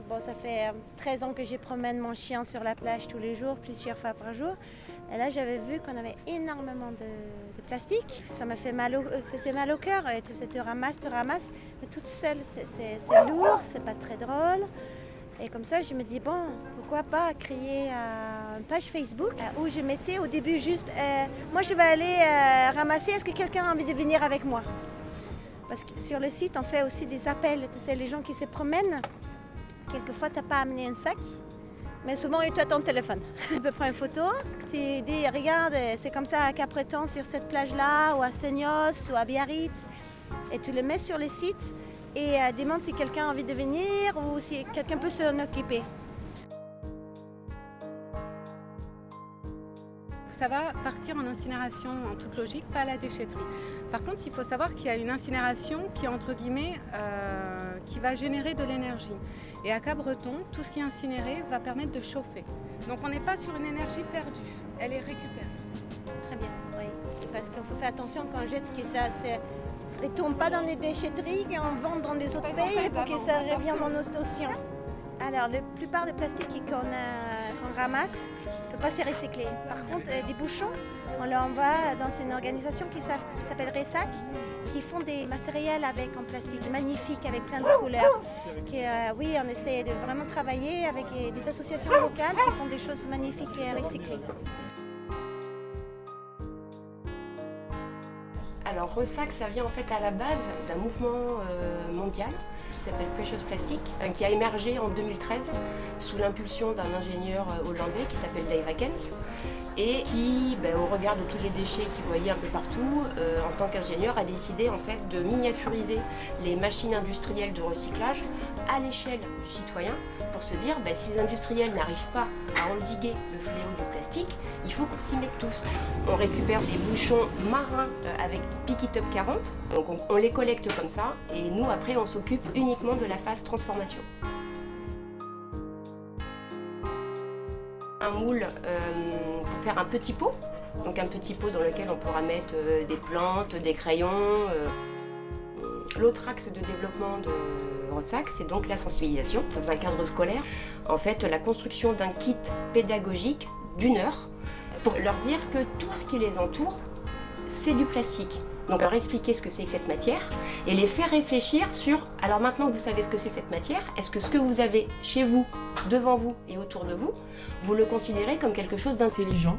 Bon, ça fait 13 ans que je promène mon chien sur la plage tous les jours, plusieurs fois par jour. Et là, j'avais vu qu'on avait énormément de plastique. Ça m'a fait faisait mal au cœur. Et tu te ramasses. Mais toute seule, c'est lourd, c'est pas très drôle. Et comme ça, je me dis, bon, pourquoi pas créer une page Facebook où je mettais au début juste, moi je vais aller ramasser, est-ce que quelqu'un a envie de venir avec moi? Parce que sur le site, on fait aussi des appels, tu sais, les gens qui se promènent. Quelquefois, tu n'as pas amené un sac, mais souvent, tu as ton téléphone. Tu peux prendre une photo, tu dis, regarde, c'est comme ça à Capbreton sur cette plage-là, ou à Seignos, ou à Biarritz, et tu le mets sur le site et demande si quelqu'un a envie de venir ou si quelqu'un peut s'en occuper. Ça va partir en incinération en toute logique, pas à la déchetterie. Par contre, il faut savoir qu'il y a une incinération qui est entre guillemets, qui va générer de l'énergie. Et à Capbreton, tout ce qui est incinéré va permettre de chauffer. Donc on n'est pas sur une énergie perdue, elle est récupérée. Très bien, oui. Parce qu'il faut faire attention quand on jette que ça ne tombe pas dans les déchetteries, qu'on vend dans les autres pays pour que ça revienne dans nos océans. Alors, la plupart des plastiques qu'on ramasse ne peut pas se recycler. Par contre, des bouchons, on les envoie dans une organisation qui s'appelle Ressac, qui font des matériels en plastique magnifiques, avec plein de couleurs. Oui, on essaie de vraiment travailler avec des associations locales qui font des choses magnifiques et recyclées. Alors Ressac, ça vient en fait à la base d'un mouvement mondial qui s'appelle Precious Plastic, qui a émergé en 2013 sous l'impulsion d'un ingénieur hollandais qui s'appelle Dave Akens et qui, au regard de tous les déchets qu'il voyait un peu partout, en tant qu'ingénieur, a décidé en fait de miniaturiser les machines industrielles de recyclage à l'échelle du citoyen pour se dire si les industriels n'arrivent pas à endiguer le fléau du plastique, il faut qu'on s'y mette tous. On récupère les bouchons marins avec Pick It Up 40, donc on les collecte comme ça et nous après on s'occupe uniquement de la phase transformation. Un moule pour faire un petit pot, donc un petit pot dans lequel on pourra mettre des plantes, des crayons. L'autre axe de développement de Ressac, c'est donc la sensibilisation dans un cadre scolaire. En fait, la construction d'un kit pédagogique d'1 heure pour leur dire que tout ce qui les entoure, c'est du plastique. Donc leur expliquer ce que c'est que cette matière et les faire réfléchir sur, alors maintenant que vous savez ce que c'est cette matière, est-ce que ce que vous avez chez vous, devant vous et autour de vous, vous le considérez comme quelque chose d'intelligent ?